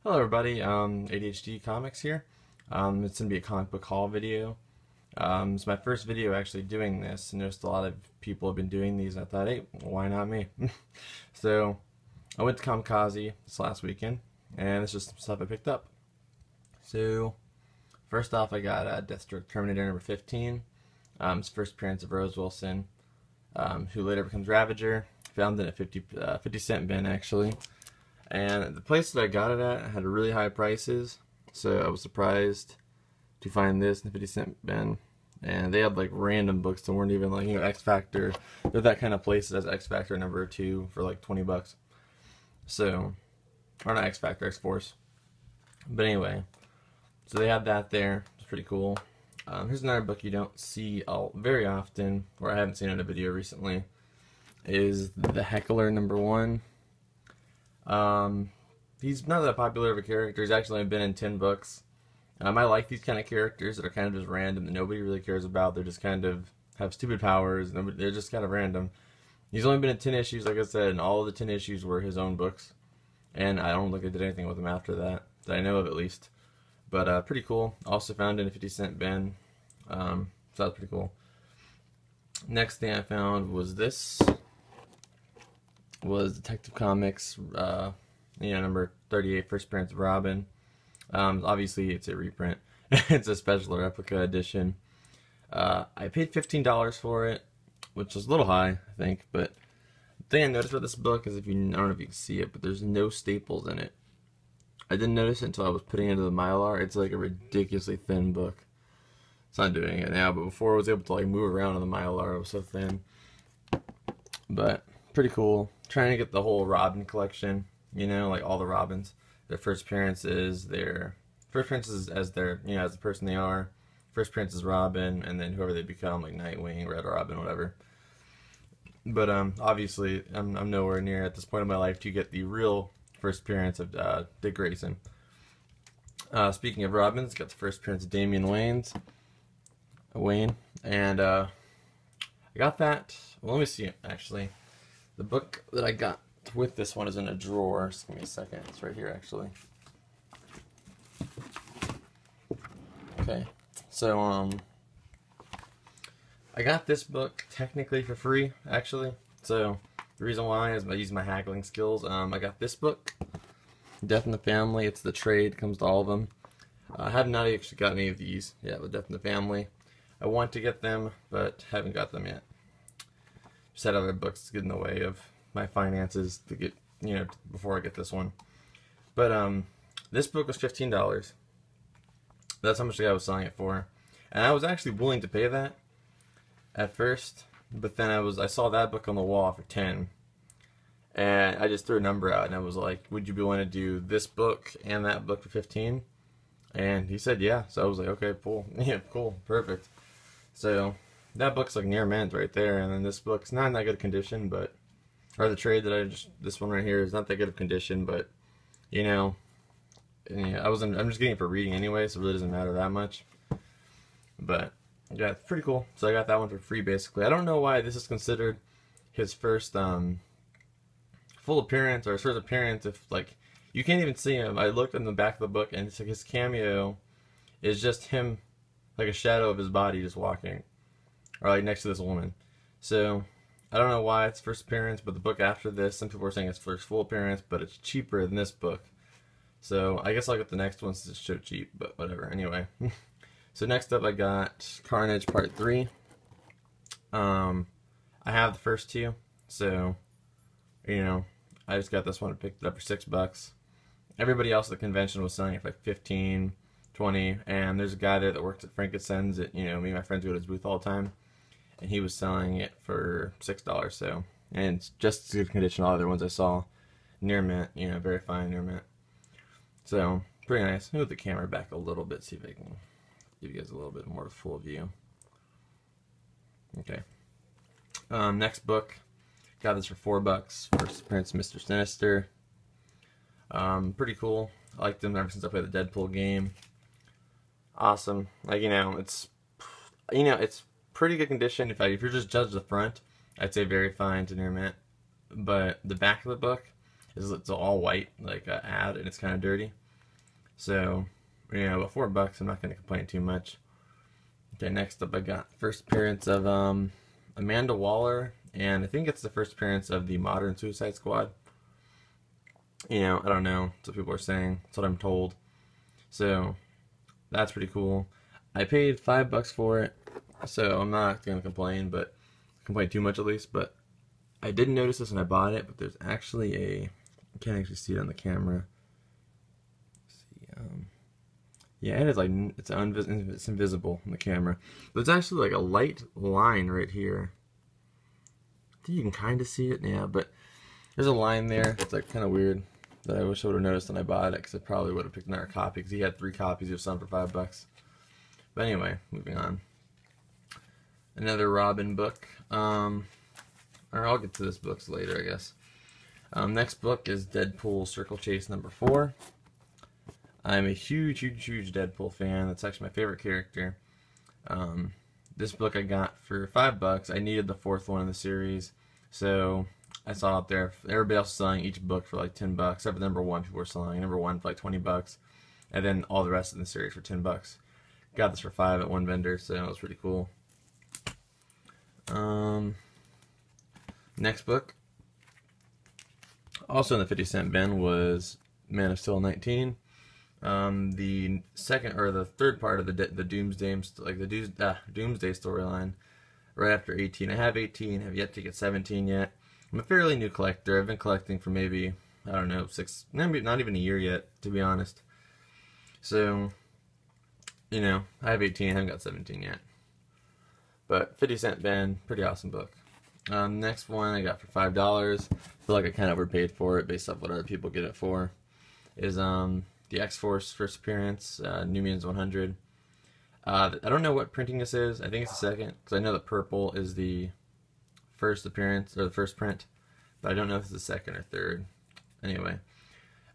Hello everybody, ADHD Comics here. It's going to be a comic book haul video. It's my first video actually doing this. I noticed a lot of people have been doing these and I thought, hey, why not me? So, I went to Comikaze this last weekend and it's just some stuff I picked up. So, first off I got Deathstroke Terminator number 15. It's first appearance of Rose Wilson, who later becomes Ravager. Found it at 50-cent bin actually. And the place that I got it at had really high prices, so I was surprised to find this in the 50-cent bin. And they had like random books that weren't even like, X Factor. They're that kind of place that has X Factor number 2 for like 20 bucks. So, or not X Factor, X Force. But anyway, so they had that there. It's pretty cool. Here's another book you don't see very often, or I haven't seen in a video recently, is The Heckler number 1. He's not that popular of a character. He's actually only been in 10 books. I like these kind of characters that are kind of just random that nobody really cares about. They're just kind of have stupid powers. And they're just kind of random. He's only been in 10 issues, like I said, and all of the 10 issues were his own books. And I don't think I did anything with him after that I know of at least. But pretty cool. Also found in a 50-cent bin. So that was pretty cool. Next thing I found was this. Was Detective Comics, number 38, first appearance of Robin. Obviously, it's a reprint. It's a special replica edition. I paid $15 for it, which is a little high, I think. But the thing I noticed about this book is, I don't know if you can see it, but there's no staples in it. I didn't notice it until I was putting it into the Mylar. It's like a ridiculously thin book. It's not doing it now, but before I was able to like move around on the Mylar, it was so thin. But pretty cool. Trying to get the whole Robin collection, like all the Robins. Their first appearances, as their, as the person they are. First appearance is Robin, and then whoever they become, like Nightwing, Red Robin, whatever. But obviously, I'm nowhere near at this point in my life to get the real first appearance of Dick Grayson. Speaking of Robins, got the first appearance of Damian Wayne, and I got that. Well, let me see it actually. The book that I got with this one is in a drawer. Just give me a second. It's right here, actually. Okay. So, I got this book technically for free, actually. So, the reason why is I use my haggling skills. I got this book, Death in the Family. It's the trade. Comes to all of them. I have not actually got any of these yet with Death in the Family. I want to get them, but haven't got them yet. Just had other books to get in the way of my finances to get, before I get this one. But this book was $15. That's how much the guy was selling it for, and I was actually willing to pay that at first. But then I saw that book on the wall for 10, and I just threw a number out, and I was like, "Would you be willing to do this book and that book for 15?" And he said, "Yeah." So I was like, "Okay, cool, yeah, cool, perfect." So. That book's like near mint right there, and then this book's not in that good condition, but, or the trade that this one right here is not that good of condition, but, I'm just getting it for reading anyway, so it really doesn't matter that much. But, yeah, it's pretty cool. So I got that one for free, basically. I don't know why this is considered his first, full appearance, or his first appearance, if, like, you can't even see him. I looked in the back of the book, and it's like his cameo is just him, like a shadow of his body just walking. Or like next to this woman. So, I don't know why it's first appearance, but the book after this, some people are saying it's first full appearance, but it's cheaper than this book. So, I guess I'll get the next one since it's so cheap, but whatever. Anyway. So, next up I got Carnage Part 3. I have the first two, so, I just got this one and picked it up for $6. Everybody else at the convention was selling it for like 15, 20, and there's a guy there that works at Frankenstein's that, me and my friends go to his booth all the time. And he was selling it for $6, so, and it's just as good condition all the other ones I saw. Near mint, very fine near mint. So, pretty nice. Move the camera back a little bit, see if I can give you guys a little bit more full view. Okay. Next book, got this for $4. First appearance, Mr. Sinister. Pretty cool. I liked him ever since I played the Deadpool game. Awesome. Like, it's pretty good condition. If you're just judge the front, I'd say very fine to near mint. But the back of the book it's all white, like ad, and it's kind of dirty. So, you know, but $4, I'm not going to complain too much. Okay, next up I got first appearance of Amanda Waller, and I think it's the first appearance of the Modern Suicide Squad. You know, I don't know. That's what people are saying. That's what I'm told. So, that's pretty cool. I paid $5 for it, so I'm not going to complain too much at least, but I didn't notice this when I bought it, but there's actually I can't actually see it on the camera. Let's see, yeah, it is like, it's invisible on the camera, but it's actually like a light line right here. I think you can kind of see it, yeah, but there's a line there. It's like kind of weird that I wish I would have noticed when I bought it, because I probably would have picked another copy, because he had 3 copies of some for $5. But anyway, moving on. Another Robin book. Or I'll get to this books later, I guess. Next book is Deadpool Circle Chase number 4. I'm a huge Deadpool fan. That's actually my favorite character. This book I got for $5. I needed the 4th one in the series, so I saw it there. Everybody else was selling each book for like $10, except for number 1. People were selling number 1 for like $20, and then all the rest of the series for $10. Got this for $5 at one vendor, so it was pretty cool. Next book, also in the 50-cent bin, was Man of Steel 19. The second or the third part of the Doomsday, like the Doomsday storyline, right after 18. I have 18, have yet to get 17 yet. I'm a fairly new collector. I've been collecting for maybe, I don't know, maybe not even a year yet, to be honest. So, you know, I have 18, I haven't got 17 yet. But 50-cent bin, pretty awesome book. Next one I got for $5. I feel like I kind of overpaid for it based off what other people get it for. Is the X-Force first appearance, New Mutants 100. I don't know what printing this is. I think it's the second, because I know that purple is the first appearance, or the first print, but I don't know if it's the second or third. Anyway,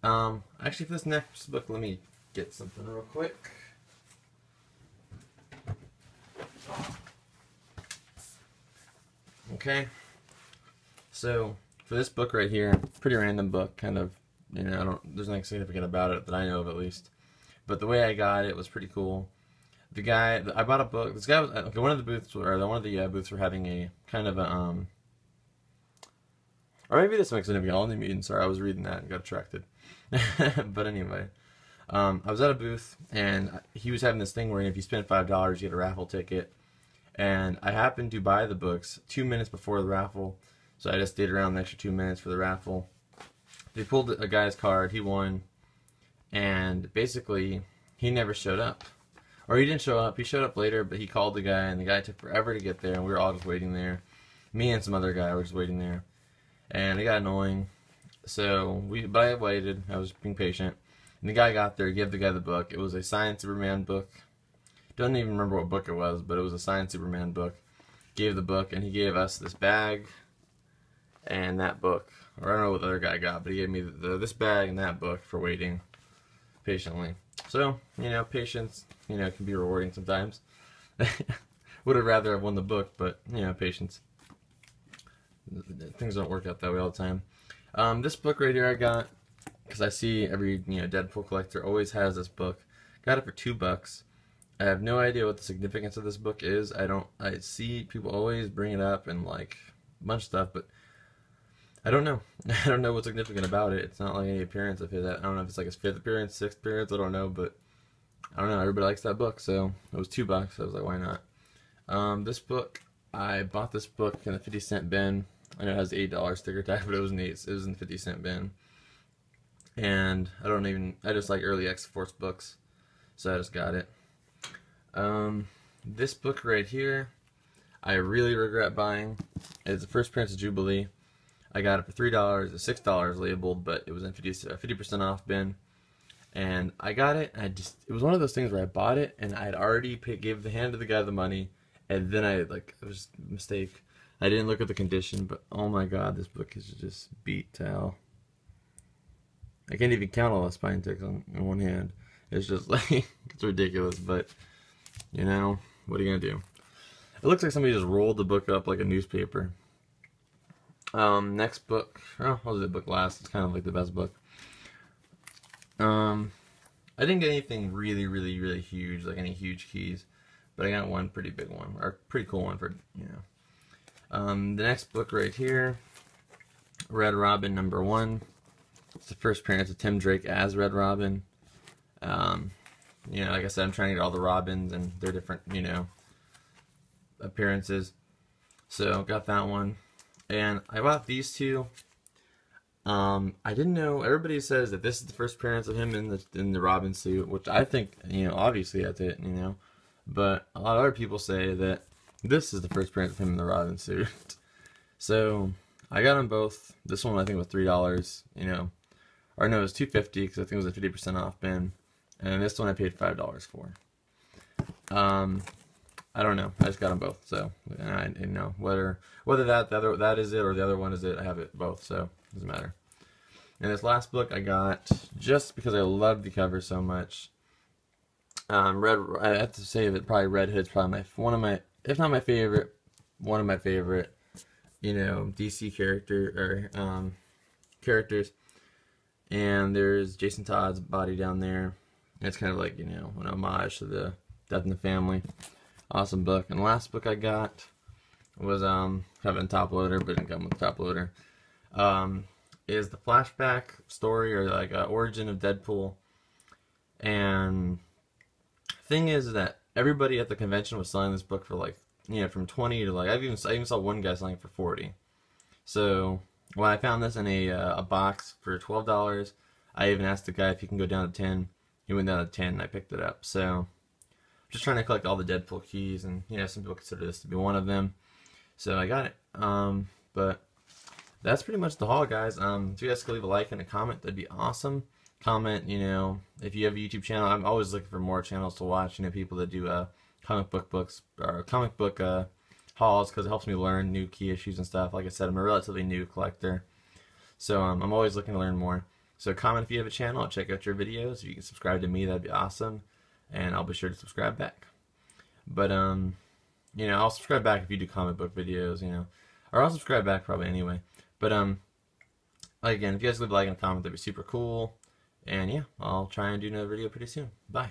actually for this next book, let me get something real quick. Okay, so for this book right here, pretty random book, kind of, you know, there's nothing significant about it that I know of at least, but the way I got it was pretty cool. The guy, I bought a book, this guy was, okay, one of the booths were having a kind of a, or maybe this makes significant, all the mutants, sorry, I was reading that and got attracted. But anyway, I was at a booth, and he was having this thing where if you spend $5, you get a raffle ticket. And I happened to buy the books 2 minutes before the raffle, so I just stayed around the extra 2 minutes for the raffle. They pulled a guy's card, he won, and basically, he never showed up. Or he didn't show up, he showed up later, but he called the guy, and the guy took forever to get there, and we were all just waiting there. Me and some other guy were just waiting there. And it got annoying, but I waited, I was being patient. And the guy got there, gave the guy the book. It was a signed Superman book. Don't even remember what book it was, but it was a signed Superman book. Gave the book, and he gave us this bag and that book. Or I don't know what the other guy got, but he gave me this bag and that book for waiting patiently. So, you know, patience, you know, can be rewarding sometimes. Would have rather have won the book, but, you know, patience. Things don't work out that way all the time. This book right here I got, because I see every, you know, Deadpool collector always has this book. Got it for $2. I have no idea what the significance of this book is. I see people always bring it up and like a bunch of stuff, but I don't know. I don't know what's significant about it. It's not like any appearance of his. I don't know if it's like his 5th appearance, 6th appearance, I don't know, but I don't know. Everybody likes that book, so it was $2. I was like, why not? This book, I bought this book in the 50-cent bin. I know it has the $8 sticker tag, but it was in the 50-cent bin. And I just like early X-Force books, so I just got it. This book right here, I really regret buying. It's the first appearance of Jubilee. I got it for $3. It's $6 labeled, but it was in 50% off bin. And I got it, and it was one of those things where I bought it, and I had already gave the hand to the guy the money, and then it was a mistake. I didn't look at the condition, but oh my god, this book is just beat to hell. I can't even count all the spine ticks in one hand. It's just like, it's ridiculous, but, you know, what are you gonna do? It looks like somebody just rolled the book up like a newspaper. Next book, I'll do the book last, it's kind of like the best book. I didn't get anything really huge, like any huge keys, but I got one pretty big one, or pretty cool one for, you know. The next book right here, Red Robin #1. It's the first appearance of Tim Drake as Red Robin. You know, like I said, I'm trying to get all the Robins and their different, you know, appearances. So got that one, and I bought these two. I didn't know. Everybody says that this is the first appearance of him in the Robin suit, which I think, you know, obviously that's it, you know. But a lot of other people say that this is the first appearance of him in the Robin suit. So I got them both. This one I think was $3, you know, or no, it was $2.50 because I think it was a 50% off bin, and this one I paid $5 for. I don't know. I just got them both, so I didn't know whether that is it or the other one is it. I have it both, so it doesn't matter. And this last book I got just because I love the cover so much. I have to say that probably Red Hood's probably one of my, if not my favorite, one of my favorite, you know, DC characters. And there's Jason Todd's body down there. It's kind of like, you know, an homage to the Death in the Family. Awesome book. And the last book I got was having top loader, but didn't come with top loader. Is the flashback story, or like origin of Deadpool. And thing is that everybody at the convention was selling this book for like, you know, from 20 to like, I even saw one guy selling it for 40. So when I found this in a box for $12, I even asked the guy if he can go down to 10. He went down to 10 and I picked it up. So just trying to collect all the Deadpool keys, and you know, some people consider this to be one of them. So I got it. But that's pretty much the haul, guys. If you guys could leave a like and a comment, that'd be awesome. Comment, you know, if you have a YouTube channel. I'm always looking for more channels to watch, you know, people that do comic book hauls, because it helps me learn new key issues and stuff. Like I said, I'm a relatively new collector, so I'm always looking to learn more. So comment if you have a channel. I'll check out your videos. If you can subscribe to me, that'd be awesome, and I'll be sure to subscribe back. But you know, I'll subscribe back if you do comic book videos, you know, or I'll subscribe back probably anyway. But again, if you guys leave a like and a comment, that'd be super cool. And yeah, I'll try and do another video pretty soon. Bye.